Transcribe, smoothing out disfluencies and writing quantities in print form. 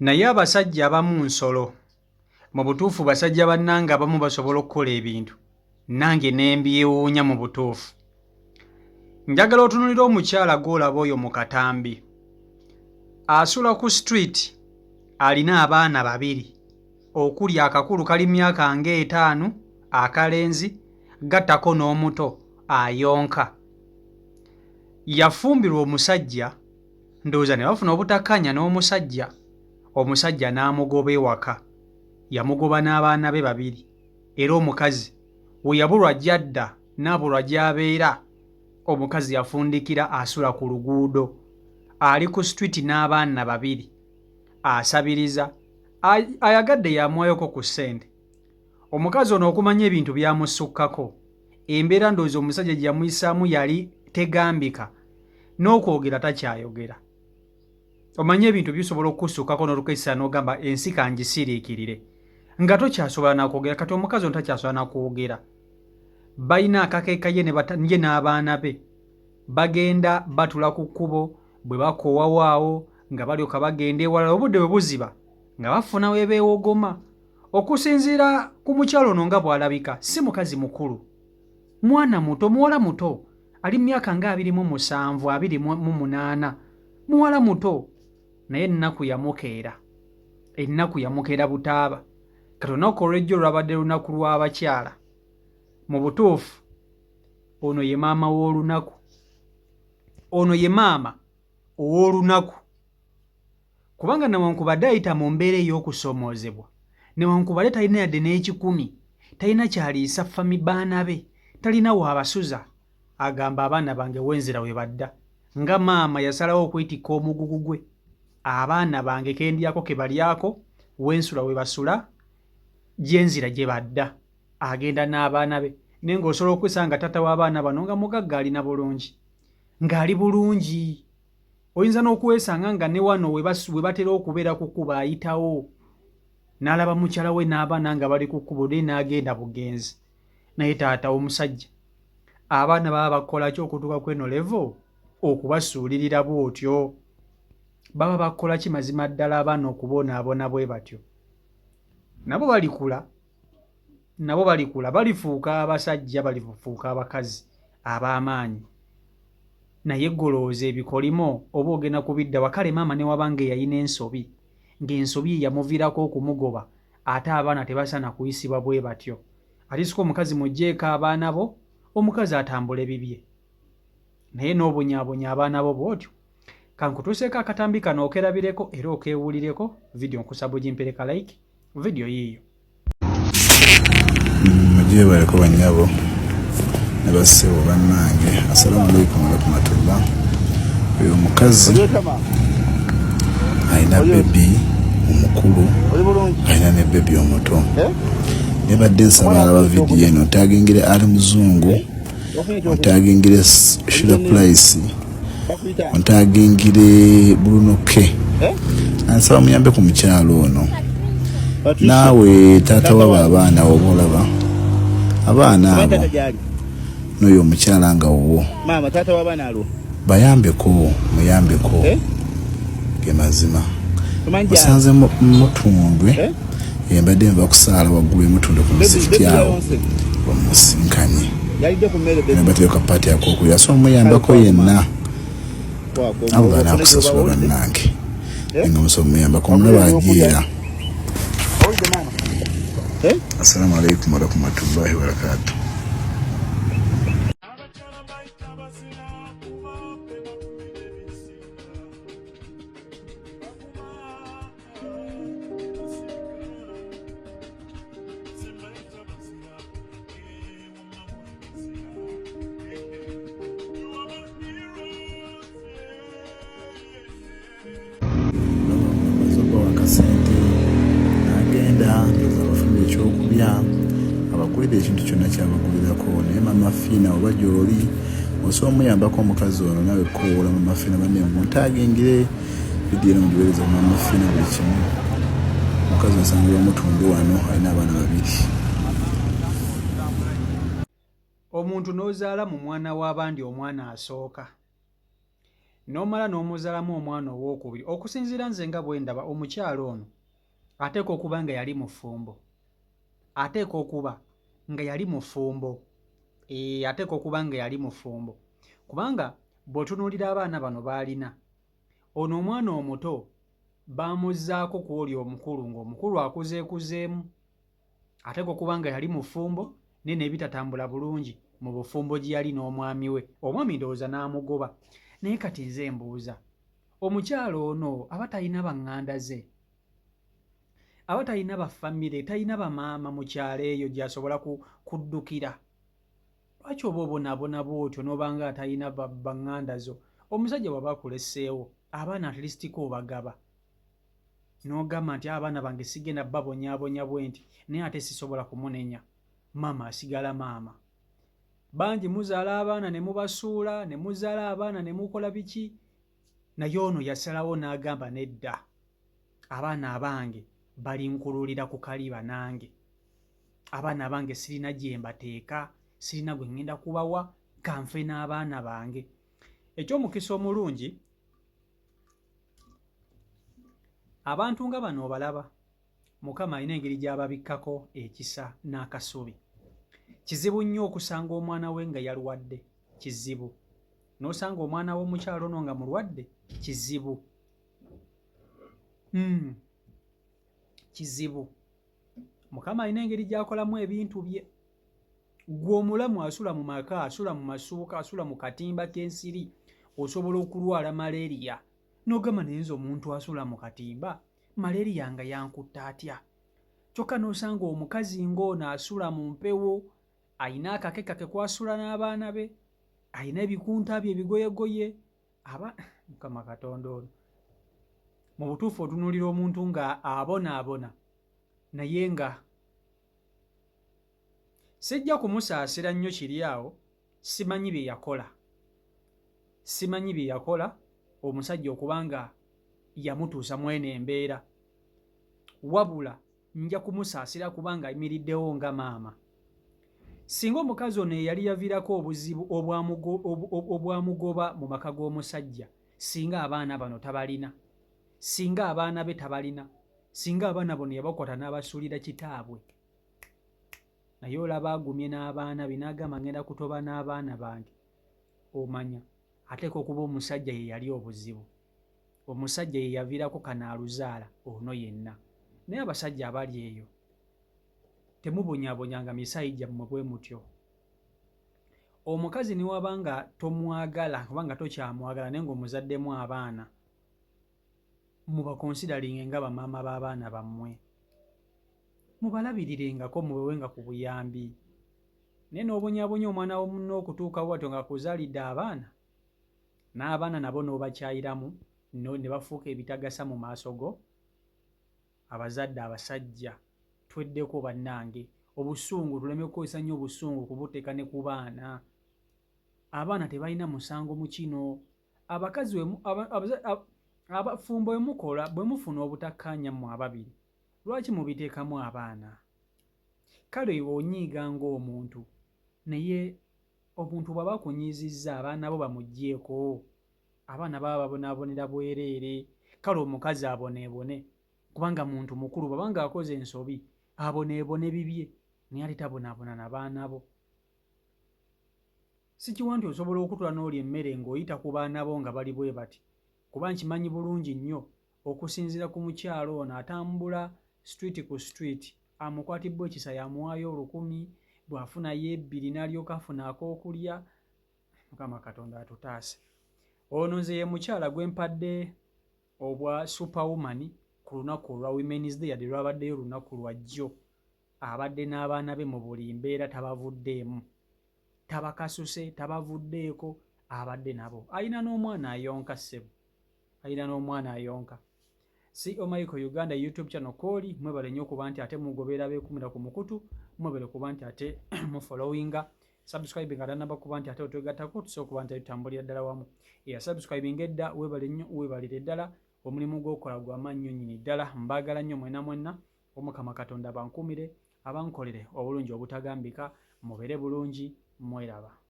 naye abasajja abamu nsolo. Mu butuufu basajja bannange abamu basobola okukola ebintu nange ne mbyewuunya mu butuufu. Njagala otunuulira omukyala gw'olaba oyo mu katambi. Asula ku street, alina abaana babiri, okuli akakulu kali myaka nga 5, akalenzi gattako n'omuto ayonka. Yafumbirwa omusajja, ndowooza ne bafuna obutakkanya n'omusajja. Omusajja n'amugoba ewaka, yamugoba n'abaana be babiri, era omukazi we yabulwa gy'adda n'abulwa gy'abeera. Omukazi yafundikira asula ku luguudo, ali ku street n'abaana babiri, asabiriza, ayagadde yamuwayoko ku ssente. Omukazi ono okumanya ebintu byamusukkako, embeera ndowooza omusajja gye yamuyisaamu yali tegambika, n'okwogera takyayogera. Omanye ebintu bisobola okusukkako n'olukeesa n'ogamba ensi kangisiriikirire, nga tokyasobola nakwogera. Kati omukazi ono takyasobola nakwogera. Balina akakeeka ye n'abaana be, bagenda batula ku kkubo, bwe bakoowawaawo nga balyoka bagenda ewalala, obudde bwe buziba nga bafuna we beewogoma. Okusinziira ku mukyalo ono nga bw'alabika, si mukazi mukulu, mwana muto, muwala muto, ali mu myaka nga 27, 28, muwala muto, naye ennaku yamukeera, ennaku yamukeera butaaba. Kati olunaku olw'ejjo lwabadde lunaku lw'abakyala. Mu butuufu ono ye maama w'olunaku, ono ye maama ow'olunaku, kubanga newankubadde ayita mu mbeera ey'okusomoozebwa, newankubadde talina yadde n'ekikumi, talina kyaliisa fami baana be, talina waabasuza, agamba abaana bange wenzira we badda, nga maama yasalawo okwetikka omugugu gwe, abaana bange kendyako ke balyako, wensula we basula, gyenzira gye badda, agenda n'abaana be. Naye ng'osobola okwesanga taata w'abaana bano nga mugagga alina bulungi, ng'ali bulungi. Oyinza n'okwesanga nga ne wano we batera okubeera ku kkubo ayitawo, n'alaba mukyala we n'abaana nga bali ku kkubo, naye n'agenda bugenzi. Naye taata omusajja, abaana baba bakola ki okutuuka kweno level okubasuulirira bw'otyo? Baba bakola ki mazima ddala abaana okubonaabona bwe batyo? Nabo balikula, balifuuka abasajja, balifuuka abakazi ab'amaanyi. Naye golooza ebikolimo oba ogenda kubidda wakale maama ne wabanga yalina ensobi, ng'ensobi yamuviirako okumugoba, ate abaana tebasana kuyisibwa bwe batyo. Alisiko omukazi mugjeeko abaana bo, omukazi atambula bibye, naye n'obonyaabonya abaana bo bw'otyo. Kankutuuseeko akatambi kano okerabireko era okeewulireko. Vidiyo nkusaba ogimpereka like, vidiyo yiiyo. Mujye bareko banyabo ne bassebo bannange, assalamu alaikum warahmatullah. Oyo omukazi alina bebi omukulu, alina ne bebi omuto. Nebadde nsaba alaba vidiyo eno otagingire Ali Muzungu, otagingire Shira Price, otagingire Bruno K. Ansaba muyambe ku mukyalo ono. Naawe taata waba abaana oba olaba abaana abo n'oyo omukyala nga wo bayambeko, muyambeko, ge mazima. Osanze mutundwe, embadde nva kusaala waggulu emutundwe ku muzikiti awo bamusinkanye nebateeka paati yakookulya, so muyambako yenna. Abo banaakusasula bannange nga musobola muyambako, omulaba ajeera. Assalamu alaikum warahmatullahi wabarakatuh. Abakulira ekintu kyonna kyabagulirako, naye mama Fiina oba gy'oli osobola muyambako omukazi ono, nawe koola mama Fiina banne muntagingire vidiyo eno mugiweereza mama Fiina buli kimu. Omukazi osanga bamutunde wano alina abaana babiri. Omuntu n'ozaala mu mwana w'abandi omwana asooka, n'omala n'omuzaalamu omwana owookubiri okusinziira nze nga bwe ndaba omukyalo ono ateeka okuba nga yali mufumbo ateeka okuba nga yali mufumbo ateeka okuba nga yali mufumbo kubanga bw'otunuulira abaana bano baalina ono omwana omuto baamuzzaako ku oli omukulu ng'omukulu akuzeekuzeemu ateeka okuba nga yali mufumbo naye n'ebitatambula bulungi mu bufumbo gye yali n'omwami we omwami ndowooza n'amugoba naye kati nze mbuuza omukyalo ono aba talina baŋŋanda ze aba talina bafamire talina bamaama mu kyalo eyo gy'asobola kuddukira lwaki oba obonaabona bw'otyo n'obanga atalina baŋŋanda zo omusajja bw'aba akuleseewo abaana atilisitiko obagaba n'ogamba nti abaana bange sigenda babonyaabonya bwe nti naye ate sisobola kumunenya maama asigala maama bangi muzaala abaana ne mubasuula ne muzaala abaana ne mukola biki naye ono yasalawo n'agamba nedda abaana abange balinkululira ku kaliba nange abaana abange sirina gye mbateeka sirina gwe ŋŋenda kubawa kanfe n'abaana bange eky'omukisa omulungi abantu nga bano obalaba mukama alina engeri gy'ababikkako ekisa n'akasubi kizibu nnyo okusanga omwana we nga yalwadde kizibu n'osanga omwana w'omukyalo ono nga mulwadde kizibu kizibu mukama alina engeri gy'akolamu ebintu bye gwe omulamu asula mu maka asula mu masuuka asula mu katimba k'ensiri osobola okulwala malaria n'ogamba naye nze omuntu asula mu katimba malaria nga yankutta atya kyokka n'osanga omukazi ng'ono asula mu mpewo ayina akakekake kwasula n'abaana be ayina ebikunta bye ebigoyegoye mukama katonda ono mu butuufu otunuulira omuntu nga abonaabona naye nga sijja kumusaasira nnyo kiri awo simanyi bye yakola omusajja okuba nga yamutuusa mweno embeera wabula nja kumusaasira kubanga ayimiriddewo nga maama singa omukazi ono eyali yaviirako obuzibu obwamugoba mu maka g'omusajja singa abaana bano tabalina singa abaana be tabalina singa abaana bano yabakwata n'abasuulira kitaabwe naye olaba agumye n'abaana be n'agamba ngenda kutoba n'abaana bange omanya ateeka okuba omusajja ye yali obuzibu omusajja ye yaviirako kanaaluzaala ono yenna naye abasajja abali eyo temubonyaabonyanga misaayi gyammwe bwe mutyo omukazi ne waba nga tomwagala oba nga tokyamwagala naye ng'omuzaddemu abaana mubakonsideringe nga bamaama b'abaana bammwe mubalabiriringako mubewenga ku buyambi naye n'obonyaabonya omwana w'omunno okutuuka bwatyo nga kuzaalidde abaana n'abaana nabo n'obakyayiramu ne bafuuka ebitagasa mu maaso go abazadde abasajja tweddeko bannange obusungu tuleme kukozesa nnyo obusungu kubuteeka ne ku baana abaana tebalina musango mu kino abakazi abafumbo emukola bwe mufuna obutakkaanya mu ababiri lwaki mubiteekamu abaana kale iwe onyiiga ng'omuntu naye omuntu bw'aba akunyiizizza abaana bo bamuggyeko abaana baba babonaabonera bwereere kale omukazi aboneebone kubanga muntu mukulu bw'abanga akoze ensobi aboneebone bibye naye ate tabonaabona na baana bo si kiwa nti osobola okutula n'oli emmere ng'oyita ku baana bo nga bali bwe bati kuba nkimanyi bulungi nnyo okusinziira ku mukyalo ono atambula street ku street amukwatibbwa ekisa yamuwaayo 10,000 bw'afunayo 2 n'alyoka afuna ak'okulya mukama katonda atutaase ono nze ye mukyala gwe mpadde obwa superwoman ku lunaku olwa women's day yadde lwabaddeyo lunaku lwa jjo abadde n'abaana be mu buli mbeera tabavuddeemu tabakasuse tabavuddeeko abadde nabo ayina n'omwana ayonka ssebo ayina n'omwana ayonka CEO Michael Uganda YouTube channel kooli mwebale nnyo okuba nti ate mugoberera beekumira ku mukutu mwebale kuba nti ate mufollowinga subscribing atanaba kuba nti ate otwegattako tusobola okuba nti tutambulira ddala wamu subscribing edda weebale nnyo weebalire ddala omulimu gw'okola gw'amaanyi nnyo nnyini ddala mbaagala nnyo mwenna omukama katonda bankumire abankolere obulungi obutagambika mubeere bulungi mweraba